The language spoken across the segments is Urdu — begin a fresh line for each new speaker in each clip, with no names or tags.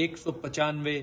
195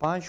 5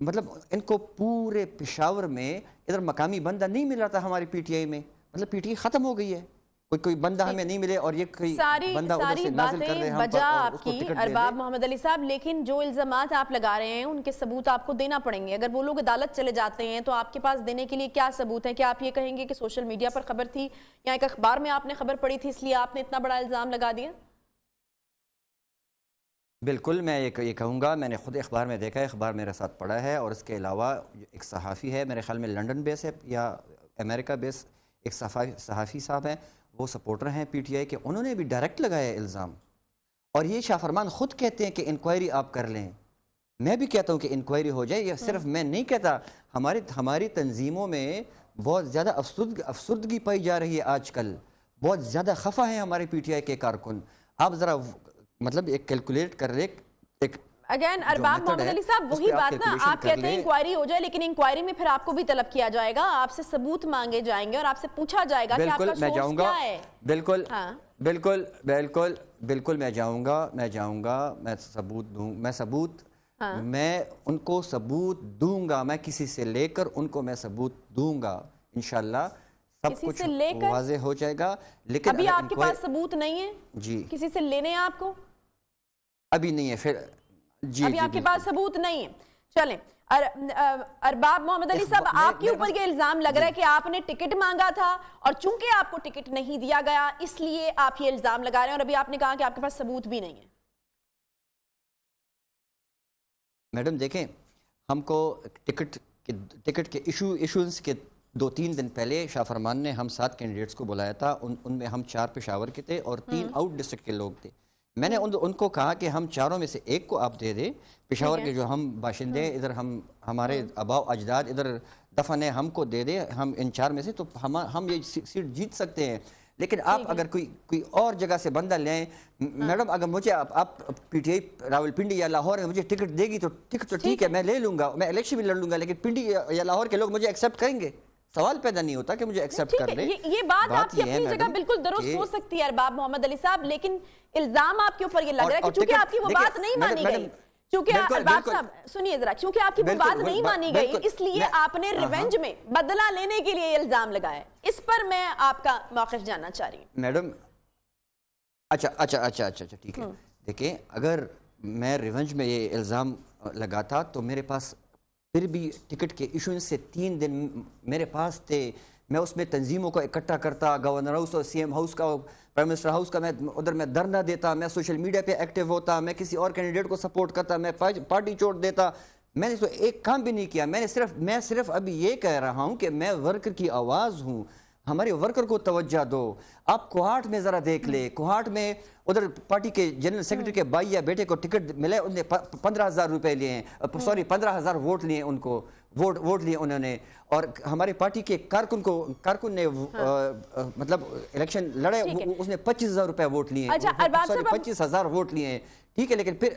مطلب ان کو پورے پشاور میں ادھر مقامی بندہ نہیں مل رہا تھا ہماری پی ٹی آئی میں، مطلب پی ٹی آئی ختم ہو گئی ہے، کوئی بندہ ہمیں نہیں ملے اور یہ کوئی بندہ ادھر سے نازل کر رہے ہم پر
بجا
اور
آپ
اس کو
کی
ٹکٹ دے دے۔
ارباب محمد علی صاحب، لیکن جو الزامات آپ لگا رہے ہیں ان کے ثبوت آپ کو دینا پڑیں گے۔ اگر وہ لوگ عدالت چلے جاتے ہیں تو آپ کے پاس دینے کے لیے کیا ثبوت ہے؟ کیا آپ یہ کہیں گے کہ سوشل میڈیا پر خبر تھی یا ایک اخبار میں آپ نے خبر پڑھی تھی اس لیے آپ نے اتنا بڑا الزام لگا دیا؟
بالکل، میں یہ کہوں گا، میں نے خود اخبار میں دیکھا ہے، اخبار میرے ساتھ پڑھا ہے، اور اس کے علاوہ ایک صحافی ہے میرے خیال میں لنڈن بیس ہے یا امریکہ بیس، ایک صحافی صاحب ہیں، وہ سپورٹر ہیں پی ٹی آئی کے، انہوں نے بھی ڈائریکٹ لگایا ہے الزام، اور یہ شاہ فرمان خود کہتے ہیں کہ انکوائری آپ کر لیں۔ میں بھی کہتا ہوں کہ انکوائری ہو جائے، یہ صرف میں نہیں کہتا، ہماری تنظیموں میں بہت زیادہ افسردگی پائی جا رہی ہے آج کل، بہت زیادہ خفا ہیں ہمارے پی ٹی آئی کے کارکن۔ آپ ذرا مطلب ایک کیلکولیٹ کر لیں، ایک
اگین ارباب محمد علی صاحب وہی بات نا، آپ کہتے ہیں انکوائری ہو جائے، لیکن انکوائری میں پھر آپ کو بھی طلب کیا جائے گا، آپ سے ثبوت مانگے جائیں گے اور آپ سے پوچھا جائے گا کہ آپ کا سورس کیا ہے۔
بالکل میں جاؤں گا، میں ثبوت دوں، میں ان کو ثبوت دوں گا، میں کسی سے لے کر ان کو میں ثبوت دوں گا، انشاءاللہ سب کچھ واضح ہو جائے گا۔ لیکن
ابھی آپ کے پاس ثبوت نہیں ہے؟
جی
کسی سے لینے ہیں آپ کو؟
ابھی نہیں ہے، پھر جی
ابھی آپ کے پاس ثبوت نہیں ہے۔ چلیں ارباب محمد علی صاحب، آپ کے اوپر یہ الزام لگ رہا ہے کہ آپ نے ٹکٹ مانگا تھا اور چونکہ آپ کو ٹکٹ نہیں دیا گیا اس لیے آپ یہ الزام لگا رہے ہیں، اور ابھی آپ نے کہا کہ آپ کے پاس ثبوت بھی نہیں ہے۔
میڈم دیکھیں، ہم کو ٹکٹ کے ایشوز کے 2-3 دن پہلے شاہ فرمان نے ہم 7 کینڈیڈیٹس کو بلایا تھا، ان میں ہم 4 پشاور کے تھے اور 3 آؤٹ ڈسٹرکٹ کے لوگ تھے۔ میں نے ان کو کہا کہ ہم چاروں میں سے ایک کو آپ دے دیں، پشاور کے جو ہم باشندے ادھر ہمارے آباء و اجداد ادھر دفن ہیں، ہم کو دے دیں، ہم ان 4 میں سے تو ہم یہ سیٹ جیت سکتے ہیں۔ لیکن آپ اگر کوئی اور جگہ سے بندہ لیں، میڈم اگر مجھے آپ پی ٹی آئی راولپنڈی یا لاہور میں مجھے ٹکٹ دے گی تو ٹکٹ تو ٹھیک ہے، میں لے لوں گا، میں الیکشن بھی لڑ لوں گا، لیکن پنڈی یا لاہور کے لوگ مجھے ایکسیپٹ کریں گے؟ سوال پیدا نہیں ہوتا کہ مجھے ایکسیپٹ کر لیں۔
یہ بات آپ کی اپنی جگہ بالکل درست ہو سکتی ہے ارباب محمد علی صاحب، لیکن الزام آپ کے اوپر یہ لگ رہا ہے کہ چونکہ آپ کی وہ بات نہیں مانی گئی، چونکہ ارباب صاحب سنیے ذرا، چونکہ آپ کی وہ بات نہیں مانی گئی اس لیے آپ نے ریونج میں بدلہ لینے کے لیے یہ الزام لگایا ہے۔ اس پر میں آپ کا موقف جاننا چاہ رہی ہوں۔
میڈم اچھا ٹھیک ہے، دیکھیں اگر میں ریونج میں یہ الزام لگاتا تو میرے پاس پھر بھی ٹکٹ کے ایشوئنس سے 3 دن میرے پاس تھے، میں اس میں تنظیموں کو اکٹھا کرتا، گورنر ہاؤس اور سی ایم ہاؤس کا، پرائم منسٹر ہاؤس کا، میں ادھر میں دھرنا دیتا، میں سوشل میڈیا پہ ایکٹیو ہوتا، میں کسی اور کینڈیڈیٹ کو سپورٹ کرتا، میں پارٹی چھوڑ دیتا، میں نے تو ایک کام بھی نہیں کیا۔ میں صرف ابھی یہ کہہ رہا ہوں کہ میں ورکر کی آواز ہوں، ہمارے ورکر کو توجہ دو۔ آپ کوہاٹ میں ذرا دیکھ لیں، کوہاٹ میں ادھر پارٹی کے جنرل سیکرٹری کے بھائی یا بیٹے کو ٹکٹ ملے، انہوں نے 15,000 روپے لیے ہیں، 15,000 ووٹ لیے ان کو، ووٹ لیے انہوں نے، اور ہمارے پارٹی کے کارکن نے مطلب الیکشن لڑے، اس نے 25,000 روپے ووٹ لیے ہیں، 25,000 ووٹ لیے ہیں، ٹھیک ہے۔ لیکن پھر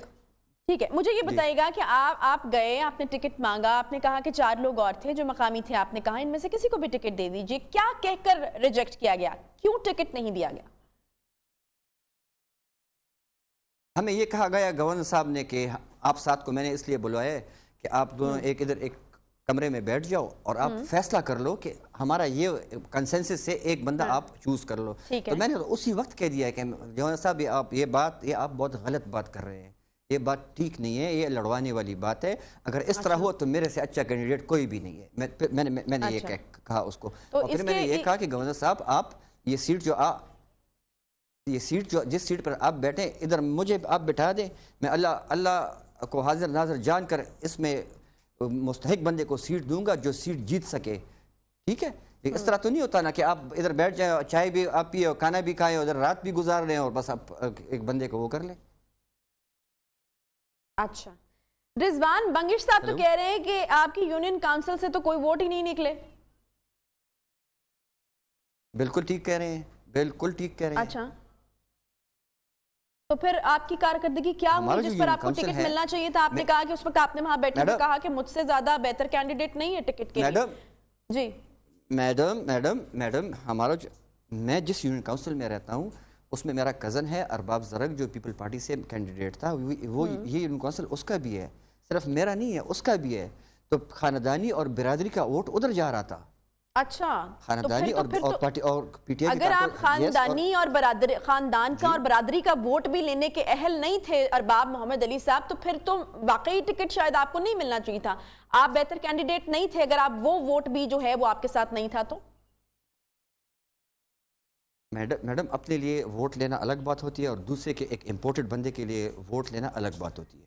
ٹھیک ہے، مجھے یہ بتائیے گا کہ آپ گئے، آپ نے ٹکٹ مانگا، آپ نے کہا کہ 4 لوگ اور تھے جو مقامی تھے، آپ نے کہا ان میں سے کسی کو بھی ٹکٹ دے دیجئے، کیا کہہ کر ریجیکٹ کیا گیا؟ کیوں ٹکٹ نہیں دیا گیا؟
ہمیں یہ کہا گیا گورنر صاحب نے کہ آپ 7 کو میں نے اس لیے بلوایا ہے کہ آپ دونوں ایک کمرے میں بیٹھ جاؤ اور آپ فیصلہ کر لو کہ ہمارا یہ کنسنسس سے ایک بندہ آپ چوز کر لو۔ تو میں نے اسی وقت کہہ دیا کہ گورنر صاحب یہ آپ بہت غلط بات کر رہے ہیں، یہ بات ٹھیک نہیں ہے، یہ لڑوانے والی بات ہے، اگر اس طرح ہوا تو میرے سے اچھا کینڈیڈیٹ کوئی بھی نہیں ہے۔ میں نے یہ کہا اس کو، اور پھر میں نے یہ کہا کہ گورنر صاحب آپ یہ سیٹ جو جس سیٹ پر آپ بیٹھیں ادھر مجھے آپ بٹھا دیں، میں اللہ کو حاضر ناظر جان کر اس میں مستحق بندے کو سیٹ دوں گا جو سیٹ جیت سکے، ٹھیک ہے۔ اس طرح تو نہیں ہوتا نا کہ آپ ادھر بیٹھ جائیں، چائے بھی آپ پیے، کھانا بھی کھائیں، ادھر رات بھی گزار لیں اور بس آپ ایک بندے کو وہ کر لیں۔
اچھا، رضوان بنگش صاحب تو کہہ رہے ہیں کہ آپ کی یونین کاؤنسل سے تو کوئی ووٹ ہی نہیں نکلے۔
بالکل ٹھیک کہہ رہے ہیں، بالکل ٹھیک کہہ رہے ہیں۔
اچھا، تو پھر آپ کی کارکردگی کیا ہوئی جس پر آپ کو ٹکٹ ملنا چاہیے تھا؟ آپ نے کہا کہ اس وقت آپ نے وہاں بیٹھے ہوئے کہا کہ مجھ سے زیادہ بہتر کینڈیڈیٹ نہیں ہے ٹکٹ کے لیے۔ جی
میڈم ہمارا میں جس یونین کاؤنسل میں رہتا ہوں اس میں میرا کزن ہے ارباب زرگ جو پیپل پارٹی سے کینڈیڈیٹ تھا، وہ یہ یونین کاؤنسل اس کا بھی ہے، صرف میرا نہیں ہے، اس کا بھی ہے۔ تو خاندانی اور برادری کا ووٹ ادھر جا رہا تھا.
اچھا
خاندانی اور پارٹی اور پی ٹی آئی.
اگر آپ خاندانی اور خاندان کا اور برادری کا ووٹ بھی لینے کے اہل نہیں تھے ارباب محمد علی صاحب، تو پھر تو واقعی ٹکٹ شاید آپ کو نہیں ملنا چاہیے تھا. آپ بہتر کینڈیڈیٹ نہیں تھے اگر آپ وہ ووٹ بھی جو ہے وہ آپ کے ساتھ نہیں تھا. تو
میڈم اپنے لیے ووٹ لینا الگ بات ہوتی ہے اور دوسرے کے ایک امپورٹڈ بندے کے لیے ووٹ لینا الگ بات ہوتی ہے.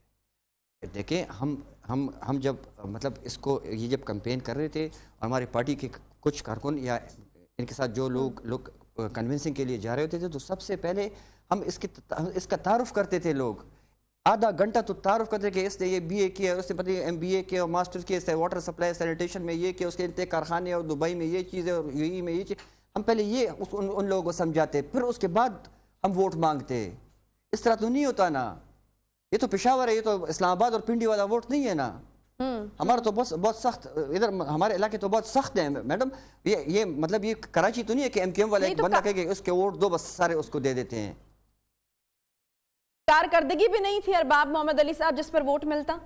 دیکھیں ہم جب مطلب اس کو یہ جب کمپین کر رہے تھے اور ہماری پارٹی کے کچھ کارکن یا ان کے ساتھ جو لوگ کنونسنگ کے لیے جا رہے ہوتے تھے، تو سب سے پہلے ہم اس کا تعارف کرتے تھے. لوگ آدھا گھنٹہ تو تعارف کرتے کہ اس نے یہ بی اے کیا، اس نے پتہ ایم بی اے کیا اور ماسٹر کیا، اس نے واٹر سپلائی سینیٹیشن میں یہ کیا، اس کے انتہے کارخانے اور دبئی میں یہ چیز ہے اور یو ای میں یہ چیز. ہم پہلے یہ ان لوگوں کو سمجھاتے، پھر اس کے بعد ہم ووٹ مانگتے. اس طرح تو نہیں ہوتا نا. یہ تو پشاور ہے، یہ تو اسلام آباد اور پنڈی والا ووٹ نہیں ہے نا. ہمارا تو بہت سخت، ادھر ہمارے علاقے تو بہت سخت ہیں میڈم. یہ مطلب یہ کراچی تو نہیں ہے کہ ایم کیو ایم والا ایک بندہ کہے کہ اس کے ووٹ دو بس سارے اس کو دے دیتے ہیں.
کارکردگی بھی نہیں تھی ارباب محمد علی صاحب جس پر ووٹ ملتا.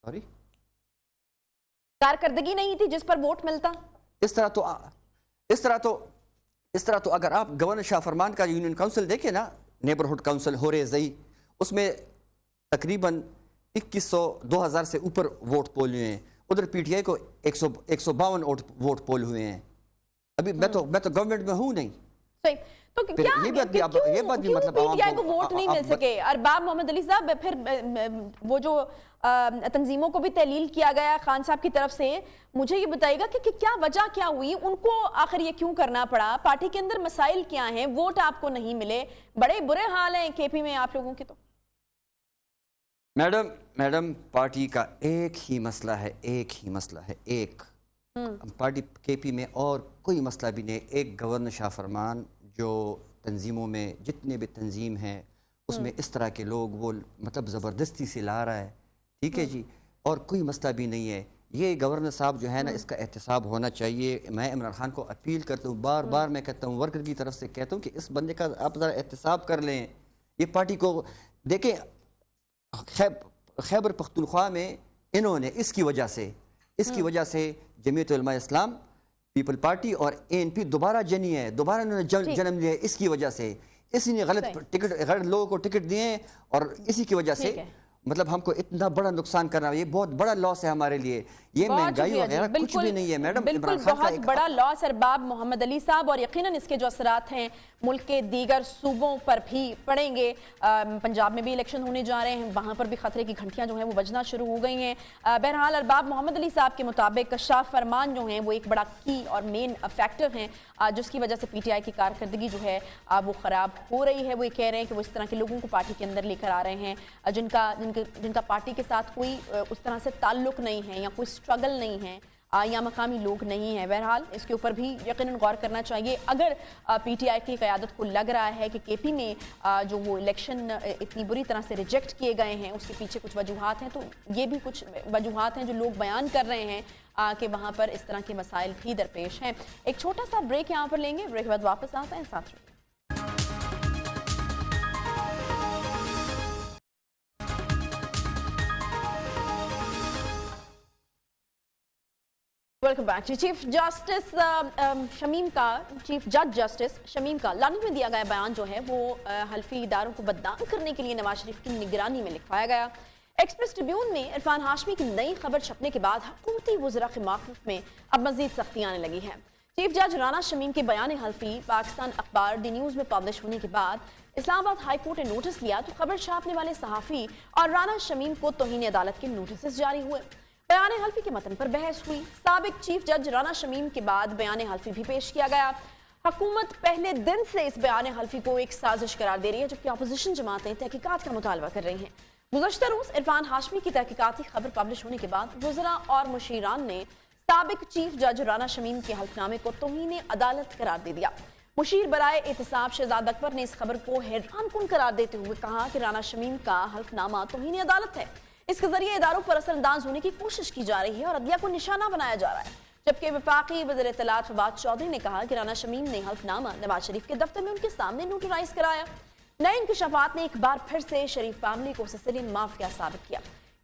سوری،
کارکردگی نہیں تھی جس پر ووٹ ملتا.
اس طرح تو اگر آپ گورنر شاہ فرمان کا یونین کاؤنسل دیکھیں نا، نیبرہڈ کاؤنسل ہورے زئی، اس میں تقریباً 2100-2000 سے اوپر ووٹ پول ہوئے ہیں. ادھر پی ٹی آئی کو 152 ووٹ پول ہوئے ہیں. ابھی میں تو گورنمنٹ میں ہوں نہیں.
صحیح. تو کیا مطلب پی ٹی آئی کو ووٹ نہیں مل سکے ارباب محمد علی صاحب؟ پھر وہ جو تنظیموں کو بھی تحلیل کیا گیا خان صاحب کی طرف سے، مجھے یہ بتائیے گا کہ کیا وجہ کیا ہوئی، ان کو آخر یہ کیوں کرنا پڑا؟ پارٹی کے اندر مسائل کیا ہیں؟ ووٹ آپ کو نہیں ملے، بڑے برے حال ہیں کے پی میں آپ لوگوں کے. تو
میڈم پارٹی کا ایک ہی مسئلہ ہے. پارٹی کے پی میں اور کوئی مسئلہ بھی نہیں. ایک گورنر شاہ فرمان جو تنظیموں میں جتنے بھی تنظیم ہیں اس میں اس طرح کے لوگ وہ مطلب زبردستی سے لا رہا ہے. ٹھیک ہے جی، اور کوئی مسئلہ بھی نہیں ہے. یہ گورنر صاحب جو ہے نا، اس کا احتساب ہونا چاہیے. میں عمران خان کو اپیل کرتا ہوں، بار بار میں کہتا ہوں، ورکر کی طرف سے کہتا ہوں کہ اس بندے کا آپ ذرا احتساب کر لیں. یہ پارٹی کو دیکھیں، خیبر پختونخوا میں انہوں نے اس کی وجہ سے جمعیت علماء اسلام، پیپل پارٹی اور اے این پی دوبارہ جنی ہے، دوبارہ انہوں نے جنم لیا ہے. اس کی وجہ سے اسی نے غلط لوگوں کو ٹکٹ دیے ہیں اور اسی کی وجہ سے مطلب ہم کو اتنا بڑا نقصان کرنا ہے. یہ بہت بڑا لاس ہے ہمارے لیے. یہ مہنگائی وغیرہ کچھ بھی نہیں ہے میڈم.
بالکل بہت بڑا لاس ارباب محمد علی صاحب، اور یقیناً اس کے جو اثرات ہیں ملک کے دیگر صوبوں پر بھی پڑیں گے. پنجاب میں بھی الیکشن ہونے جا رہے ہیں، وہاں پر بھی خطرے کی گھنٹیاں جو ہیں وہ بجنا شروع ہو گئی ہیں. بہرحال ارباب محمد علی صاحب کے مطابق شاہ فرمان جو ہیں وہ ایک بڑا کی اور مین فیکٹر ہیں جس کی وجہ سے پی ٹی آئی کی کارکردگی جو ہے وہ خراب ہو رہی ہے. وہ یہ کہہ رہے ہیں کہ وہ اس طرح کے لوگوں کو پارٹی کے اندر لے کر آ رہے ہیں جن کا پارٹی کے ساتھ کوئی اس طرح سے تعلق نہیں ہے یا کوئی سٹرگل نہیں ہے یا مقامی لوگ نہیں ہیں. بہرحال اس کے اوپر بھی یقیناً غور کرنا چاہیے. اگر پی ٹی آئی کی قیادت کو لگ رہا ہے کہ کے پی میں جو وہ الیکشن اتنی بری طرح سے ریجیکٹ کیے گئے ہیں اس کے پیچھے کچھ وجوہات ہیں، تو یہ بھی کچھ وجوہات ہیں جو لوگ بیان کر رہے ہیں کہ وہاں پر اس طرح کے مسائل بھی درپیش ہیں. ایک چھوٹا سا بریک یہاں پر لیں گے، بریک کے بعد واپس آتے ہیں. ساتھ رہیے. Welcome back. چیف جج جسٹس شمیم کا لندن میں دیا گیا بیان جو ہے وہ حلفی اداروں کو بدنام کرنے کے لیے نواز شریف کی نگرانی میں لکھوایا گیا. ایکسپریس ٹریبیون میں عرفان ہاشمی کی نئی خبر چھپنے کے بعد حکومتی وزراء کے موقف میں اب مزید سختی آنے لگی ہے. چیف جج رانا شمیم کے بیان حلفی پاکستان اخبار دی نیوز میں پبلش ہونے کے بعد اسلام آباد ہائی کورٹ نے نوٹس لیا تو خبر چھاپنے والے صحافی اور رانا شمیم کو توہین عدالت کے نوٹسز جاری ہوئے. بیان حلفی کے متن پر بحث ہوئی. سابق چیف جج رانا شمیم کے بعد بیان حلفی بھی پیش کیا گیا. حکومت پہلے دن سے اس بیان حلفی کو ایک سازش قرار دے رہی ہے، جبکہ اپوزیشن جماعتیں تحقیقات کا مطالبہ کر رہی ہیں. گزشتہ روز عرفان ہاشمی کی تحقیقاتی خبر پبلش ہونے کے بعد وزراء اور مشیران نے سابق چیف جج رانا شمیم کے حلف نامے کو توہین عدالت قرار دے دیا. مشیر برائے احتساب شہزاد اکبر نے اس خبر کو حیران کن قرار دیتے ہوئے کہا کہ رانا شمیم کا حلف نامہ توہین عدالت ہے. اس کے ذریعے اداروں پر اثر انداز ہونے کی کوشش کی جا رہی ہے اور عدلیہ کو نشانہ بنایا جا رہا ہے. جبکہ وفاقی وزیر اطلاعات فواد چودھری نے کہا کہ رانا شمیم نے حلف نامہ نواز شریف کے دفتر میں ان کے سامنے نوٹرائز کرایا. نئے انکشافات نے ایک بار پھر سے شریف فیملی کو سسیلین مافیا ثابت کیا.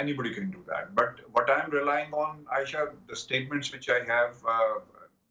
anybody can do that, but what I am relying on, Aisha, the statements which I have,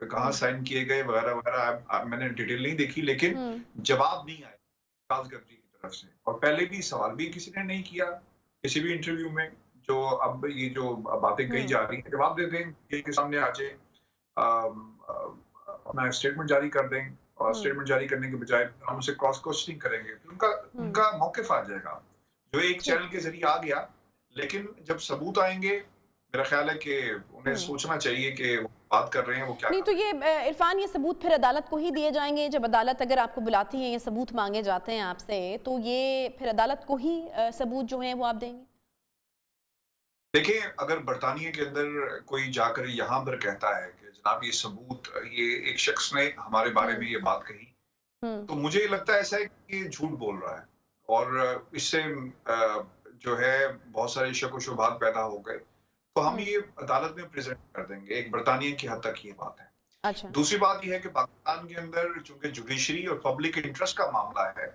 کہاں سائن کیے گئے وغیرہ وغیرہ میں نے ڈیٹیل نہیں دیکھی، لیکن جواب نہیں آیا چارلس گدری کی طرف سے، اور پہلے بھی سوال بھی کسی نے نہیں کیا کسی بھی انٹرویو میں. جو اب یہ جو باتیں کہی جا رہی ہیں جواب دے دیں کے سامنے آ جائیں، اپنا اسٹیٹمنٹ جاری کر دیں، اور اسٹیٹمنٹ جاری کرنے کے بجائے ہم اسے کراس کوسچننگ کریں گے تو ان کا موقف آ جائے گا جو ایک چینل کے ذریعے آ گیا. لیکن جب ثبوت آئیں گے میرا خیال ہے کہ انہیں سوچنا چاہیے کہ وہ بات کر رہے ہیں وہ کیا
نہیں. تو یہ عرفان یہ ثبوت پھر عدالت کو ہی دیے جائیں گے؟ جب عدالت اگر آپ کو بلاتی ہے یہ ثبوت مانگے جاتے ہیں آپ سے تو یہ پھر عدالت کو ہی ثبوت جو ہیں وہ آپ دیں گے؟
دیکھیں اگر برطانیہ کے اندر کوئی جا کر یہاں پر کہتا ہے کہ جناب یہ ثبوت، یہ ایک شخص نے ہمارے بارے میں یہ بات کہی، تو مجھے لگتا ہے ایسا ہے کہ یہ جھوٹ بول رہا ہے، اور اس سے جو ہے بہت سارے شک و شبہات پیدا ہو گئے، تو ہم یہ عدالت میں پریزنٹ کر دیں گے. ایک برطانیہ کی حد تک یہ بات ہے.
اچھا.
دوسری بات یہ ہے کہ پاکستان کے اندر چونکہ جوڈیشری اور پبلک انٹرسٹ کا معاملہ ہے،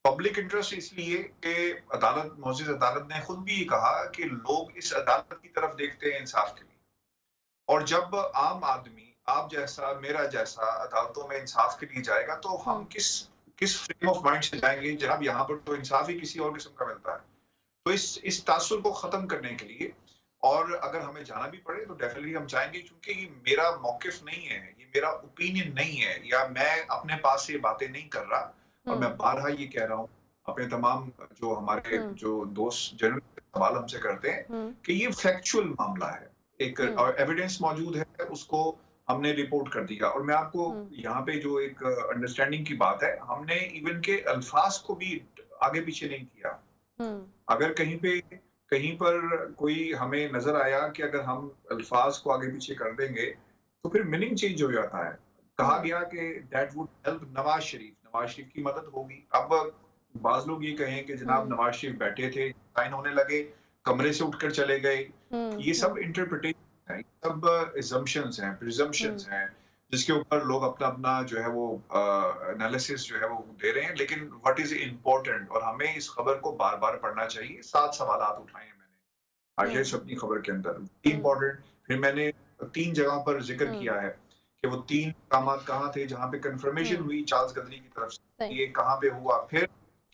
پبلک انٹرسٹ اس لیے کہ عدالت، معزز عدالت نے خود بھی یہ کہا کہ لوگ اس عدالت کی طرف دیکھتے ہیں انصاف کے لیے، اور جب عام آدمی آپ جیسا میرا جیسا عدالتوں میں انصاف کے لیے جائے گا تو ہم کس فریم آف مائنڈ سے جائیں گے جناب یہاں پر تو انصاف ہی کسی اور قسم کا ملتا ہے. تو اس تاثر کو ختم کرنے کے لیے، اور اگر ہمیں جانا بھی پڑے تو ڈیفینیٹلی ہم جائیں گے، کیونکہ یہ میرا موقف نہیں ہے، یہ میرا اوپینین نہیں ہے، یا میں اپنے پاس سے یہ باتیں نہیں کر رہا. اور میں بارہا یہ کہہ رہا ہوں اپنے تمام جو ہمارے جو دوست جنرل سوال ہم سے کرتے ہیں کہ یہ فیکچول معاملہ ہے، ایک ایویڈنس موجود ہے، اس کو ہم نے رپورٹ کر دیا. اور میں آپ کو یہاں پہ جو ایک انڈرسٹینڈنگ کی بات ہے، ہم نے ایون کے الفاظ کو بھی آگے پیچھے نہیں کیا. اگر کہیں پر کوئی ہمیں نظر آیا کہ اگر ہم الفاظ کو آگے پیچھے کر دیں گے تو پھر میننگ چینج ہو جاتا ہے. کہا گیا کہ that would help Nawaz Sharif کی مدد ہوگی. اب بعض لوگ یہ کہیں کہ جناب نواز شریف بیٹھے تھے، سائن ہونے لگے، کمرے سے اٹھ کر چلے گئے. یہ سب انٹرپریٹیشن ہے، یہ سب اسمپشنز ہیں، پریزمپشنز ہیں، جس کے اوپر لوگ اپنا جو ہے وہ انالیسس جو ہے وہ دے رہے ہیں. لیکن واٹ از امپورٹنٹ، اور ہمیں اس خبر کو بار بار پڑھنا چاہیے. 7 سوالات اٹھائے ہیں میں نے آج اس اپنی خبر کے اندر، امپورٹنٹ. پھر میں نے 3 جگہ پر ذکر کیا ہے کہ وہ 3 مقامات کہاں تھے جہاں پہ کنفرمیشن ہوئی چارلس گدری کی طرف سے، یہ کہاں پہ ہوا، پھر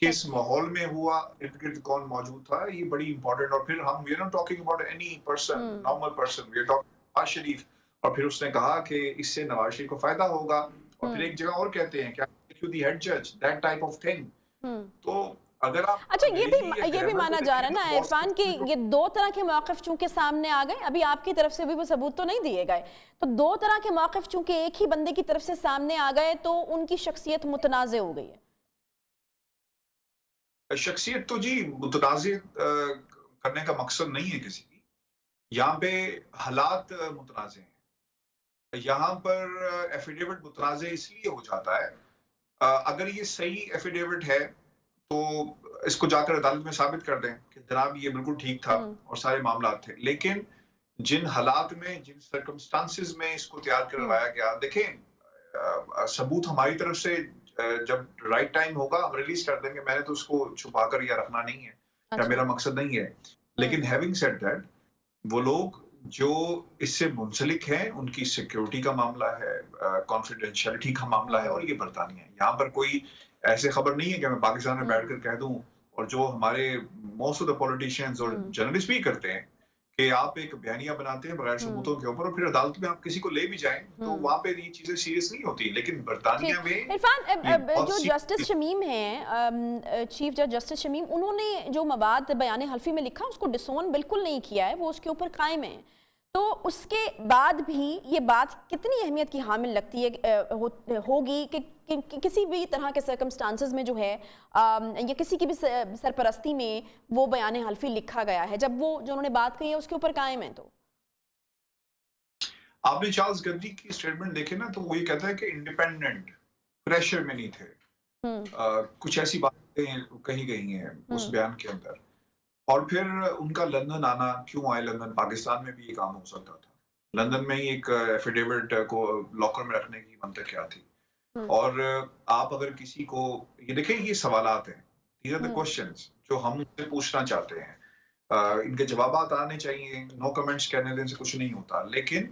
کس ماحول میں ہوا، ارد گرد کون موجود تھا، یہ بڑی امپورٹنٹ. اور پھر ہم we're not talking about any person, normal person, we're talking about Nawaz Sharif. اور پھر اس نے کہا کہ اس سے نواز شریف کو فائدہ ہوگا. اور پھر ایک جگہ اور کہتے ہیں کہ the head judge, that type of thing. تو اگر آپ
اچھا یہ بھی مانا جا رہا ہے نا عرفان کہ یہ 2 طرح کے موقف چونکہ سامنے آ گئے، ابھی آپ کی طرف سے بھی وہ ثبوت تو نہیں دیے گئے، تو 2 طرح کے موقف چونکہ ایک ہی بندے کی طرف سے سامنے آ گئے تو ان کی شخصیت متنازع ہو گئی ہے.
شخصیت تو جی متنازع کرنے کا مقصد نہیں ہے کسی کی، یہاں پہ حالات متنازع ہیں. یہاں پر ایفیڈیوٹ متنازع اس لیے ہو جاتا ہے، اگر یہ صحیح ایفیڈیوٹ ہے تو اس کو جا کر عدالت میں ثابت کر دیں کہ جناب یہ بالکل ٹھیک تھا اور سارے معاملات تھے. لیکن جن حالات میں، جن سرکمسٹانسز میں اس کو تیار کروایا گیا، دیکھیں ثبوت ہماری طرف سے جب رائٹ ٹائم ہوگا ہم ریلیز کر دیں گے. میں نے تو اس کو چھپا کر یا رکھنا نہیں ہے، یا میرا مقصد نہیں ہے. لیکن ہیونگ سیڈ دیٹ، وہ لوگ جو اس سے منسلک ہیں ان کی سیکیورٹی کا معاملہ ہے، کانفیڈینشیلٹی کا معاملہ ہے، اور یہ برطانیہ ہے. یہاں پر کوئی ایسے خبر نہیں ہے کہ میں پاکستان میں بیٹھ کر کہہ دوں، اور جو ہمارے موسٹ آف دا پولیٹیشینز اور جرنلسٹ بھی کرتے ہیں کہ آپ ایک بیانیہ بناتے ہیں بغیر ثبوتوں کے اوپر، اور پھر عدالت میں آپ کسی کو لے بھی جائیں تو وہاں پہ یہ چیزیں سیریس نہیں ہوتی. لیکن برطانیہ میں
عرفان جو جسٹس شمیم ہیں، چیف جج جسٹس شمیم، انہوں نے جو مواد بیان حلفی میں لکھا اس کو ڈسون بالکل نہیں کیا ہے، وہ اس کے اوپر قائم ہیں. تو اس کے بعد بھی یہ بات کتنی اہمیت کی حامل لگتی ہے ہوگی کہ کسی بھی طرح کے سرکمسٹانسز میں جو ہے یا کسی کی بھی سرپرستی میں وہ بیان حلفی لکھا گیا ہے، جب وہ جو انہوں نے بات کہی ہے اس کے اوپر قائم ہے. تو
آپ نے چارلس گدری کی اسٹیٹمنٹ دیکھے نا، تو وہ یہ کہتا ہے کہ انڈیپینڈنٹ پریشر میں نہیں تھے. کچھ ایسی باتیں کہی گئی ہیں اس بیان کے اندر. اور پھر ان کا لندن آنا کیوں آئے؟ لندن، پاکستان میں بھی یہ کام ہو سکتا تھا. لندن میں ہی ایک ایفیڈیوٹ کو لاکر میں رکھنے کی منطق کیا تھی؟ اور آپ اگر کسی کو یہ دیکھیں، یہ سوالات ہیں، these are the questions جو ہم سے پوچھنا چاہتے ہیں. ان کے جوابات آنے چاہیے. نو کمنٹس کہنے دیں سے کچھ نہیں ہوتا. لیکن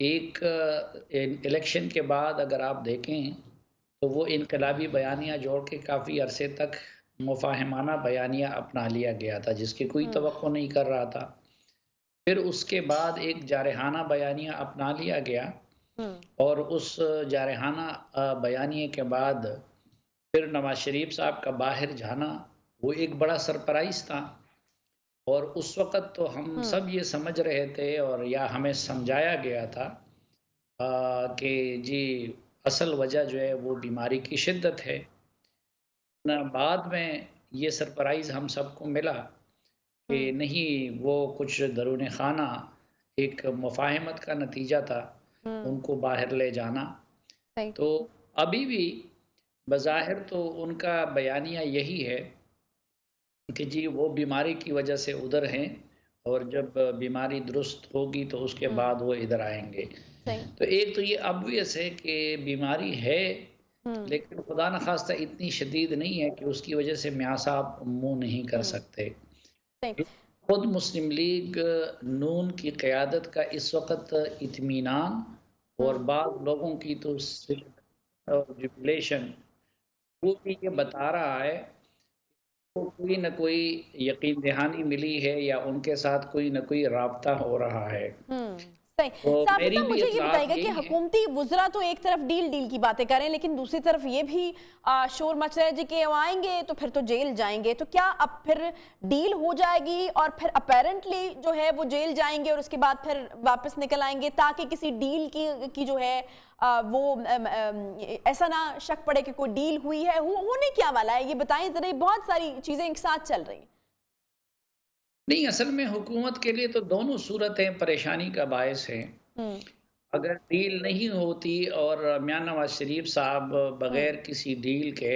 ایک الیکشن کے بعد اگر آپ دیکھیں تو وہ انقلابی بیانیہ جوڑ کے کافی عرصے تک مفاہمانہ بیانیہ اپنا لیا گیا تھا جس کی کوئی توقع نہیں کر رہا تھا. پھر اس کے بعد ایک جارحانہ بیانیہ اپنا لیا گیا اور اس جارحانہ بیانیے کے بعد پھر نواز شریف صاحب کا باہر جانا وہ ایک بڑا سرپرائز تھا. اور اس وقت تو ہم سب یہ سمجھ رہے تھے اور یا ہمیں سمجھایا گیا تھا کہ جی اصل وجہ جو ہے وہ بیماری کی شدت ہے. بعد میں یہ سرپرائز ہم سب کو ملا کہ نہیں، وہ کچھ درون خانہ ایک مفاہمت کا نتیجہ تھا ان کو باہر لے جانا. تو ابھی بھی بظاہر تو ان کا بیانیہ یہی ہے کہ جی وہ بیماری کی وجہ سے ادھر ہیں اور جب بیماری درست ہوگی تو اس کے بعد وہ ادھر آئیں گے. تو ایک تو یہ obvious ہے کہ بیماری ہے لیکن خدا نخواستہ اتنی شدید نہیں ہے کہ اس کی وجہ سے میاں صاحب منہ نہیں کر سکتے. خود مسلم لیگ نون کی قیادت کا اس وقت اطمینان اور بعض لوگوں کی تو جبلیشن وہ بھی یہ بتا رہا ہے کو کوئی نہ کوئی یقین دہانی ملی ہے یا ان کے ساتھ کوئی نہ کوئی رابطہ ہو رہا ہے.
صاحب مجھے یہ بتائے گا کہ حکومتی وزراء تو ایک طرف ڈیل کی باتیں کریں لیکن دوسری طرف یہ بھی شور مچ رہا ہے جی کہ وہ آئیں گے تو پھر تو جیل جائیں گے. تو کیا اب پھر ڈیل ہو جائے گی اور پھر اپیرنٹلی جو ہے وہ جیل جائیں گے اور اس کے بعد پھر واپس نکل آئیں گے تاکہ کسی ڈیل کی جو ہے وہ ایسا نہ شک پڑے کہ کوئی ڈیل ہوئی ہے؟ ہونے کیا والا ہے یہ بتائیں ذرا. بہت ساری چیزیں ایک ساتھ چل رہی ہیں.
نہیں، اصل میں حکومت کے لیے تو دونوں صورتیں پریشانی کا باعث ہیں. اگر ڈیل نہیں ہوتی اور میاں نواز شریف صاحب بغیر کسی ڈیل کے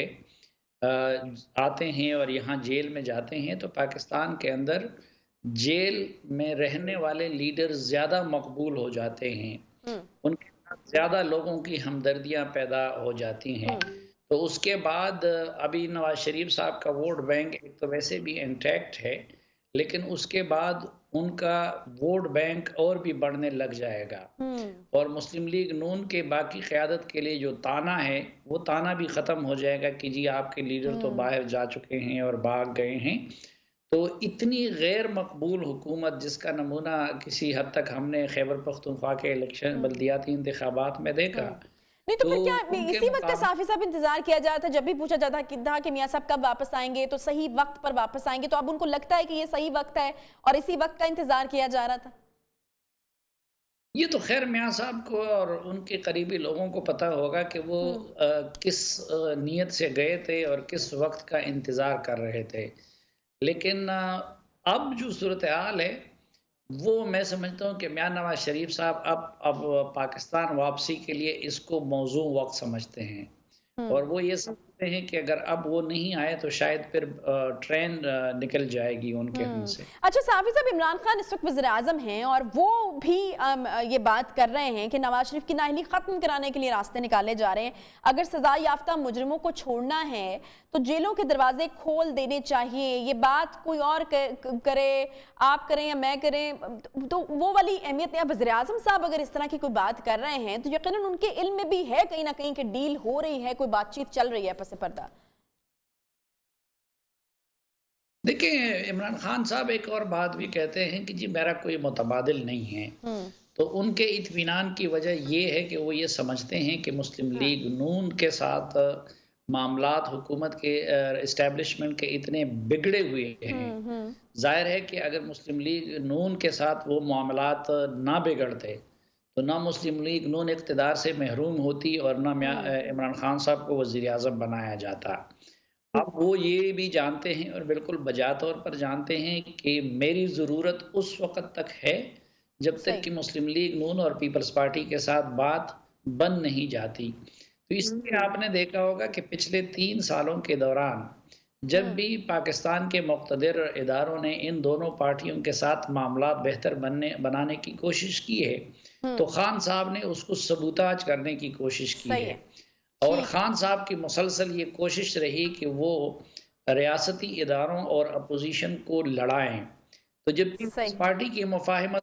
آتے ہیں اور یہاں جیل میں جاتے ہیں تو پاکستان کے اندر جیل میں رہنے والے لیڈر زیادہ مقبول ہو جاتے ہیں، ان کے ساتھ زیادہ لوگوں کی ہمدردیاں پیدا ہو جاتی ہیں. تو اس کے بعد ابھی نواز شریف صاحب کا ووٹ بینک ایک تو ویسے بھی انٹیکٹ ہے لیکن اس کے بعد ان کا ووٹ بینک اور بھی بڑھنے لگ جائے گا اور مسلم لیگ نون کے باقی قیادت کے لیے جو تانا ہے وہ تانا بھی ختم ہو جائے گا کہ جی آپ کے لیڈر تو باہر جا چکے ہیں اور بھاگ گئے ہیں. تو اتنی غیر مقبول حکومت جس کا نمونہ کسی حد تک ہم نے خیبر پختونخوا کے الیکشن بلدیاتی انتخابات میں دیکھا.
نہیں تو پھر کیا اسی وقت کا صافی صاحب انتظار کیا جاتا تھا جب بھی پوچھا جاتا تھا کہ میاں صاحب کب واپس آئیں گے تو صحیح وقت پر واپس آئیں گے، تو اب ان کو لگتا ہے کہ یہ صحیح وقت ہے اور اسی وقت کا انتظار کیا جا رہا تھا؟
یہ تو خیر میاں صاحب کو اور ان کے قریبی لوگوں کو پتہ ہوگا کہ وہ کس نیت سے گئے تھے اور کس وقت کا انتظار کر رہے تھے. لیکن اب جو صورتحال ہے وہ میں سمجھتا ہوں کہ میاں نواز شریف صاحب اب پاکستان واپسی کے لیے اس کو موزوں وقت سمجھتے ہیں اور وہ یہ سمجھتے ہیں کہ اگر اب وہ نہیں آئے تو شاید پھر ٹرین نکل جائے گی ان کے ہاتھ سے.
اچھا صافی صاحب، عمران خان اس وقت وزیر اعظم ہیں اور وہ بھی یہ بات کر رہے ہیں کہ نواز شریف کی نااہلی ختم کرانے کے لیے راستے نکالے جا رہے ہیں. اگر سزا یافتہ مجرموں کو چھوڑنا ہے تو جیلوں کے دروازے کھول دینے چاہیے. یہ بات کوئی اور کرے، آپ کریں یا میں کریں، تو وہ والی اہمیت نہیں. وزیر اعظم صاحب اگر اس طرح کی کوئی بات کر رہے ہیں تو یقیناً ان کے علم میں بھی ہے کہیں نہ کہیں کہ ڈیل ہو رہی ہے، کوئی بات چیت چل رہی ہے پس پردہ.
دیکھیں عمران خان صاحب ایک اور بات بھی کہتے ہیں کہ جی میرا کوئی متبادل نہیں ہے. تو ان کے اطمینان کی وجہ یہ ہے کہ وہ یہ سمجھتے ہیں کہ مسلم لیگ نون کے ساتھ معاملات حکومت کے اسٹیبلشمنٹ کے اتنے بگڑے ہوئے ہیں. ظاہر ہے کہ اگر مسلم لیگ نون کے ساتھ وہ معاملات نہ بگڑتے تو نہ مسلم لیگ نون اقتدار سے محروم ہوتی اور نہ عمران خان صاحب کو وزیر اعظم بنایا جاتا. اب وہ یہ بھی جانتے ہیں اور بالکل بجا طور پر جانتے ہیں کہ میری ضرورت اس وقت تک ہے جب تک کہ مسلم لیگ نون اور پیپلز پارٹی کے ساتھ بات بن نہیں جاتی. تو اس لیے آپ نے دیکھا ہوگا کہ پچھلے 3 سالوں کے دوران جب بھی پاکستان کے مقتدر اداروں نے ان دونوں پارٹیوں کے ساتھ معاملات بہتر بنانے کی کوشش کی ہے تو خان صاحب نے اس کو سبوتاج کرنے کی کوشش کی ہے. اور خان صاحب کی مسلسل یہ کوشش رہی کہ وہ ریاستی اداروں اور اپوزیشن کو لڑائیں. تو جب پیپلز پارٹی کی مفاہمت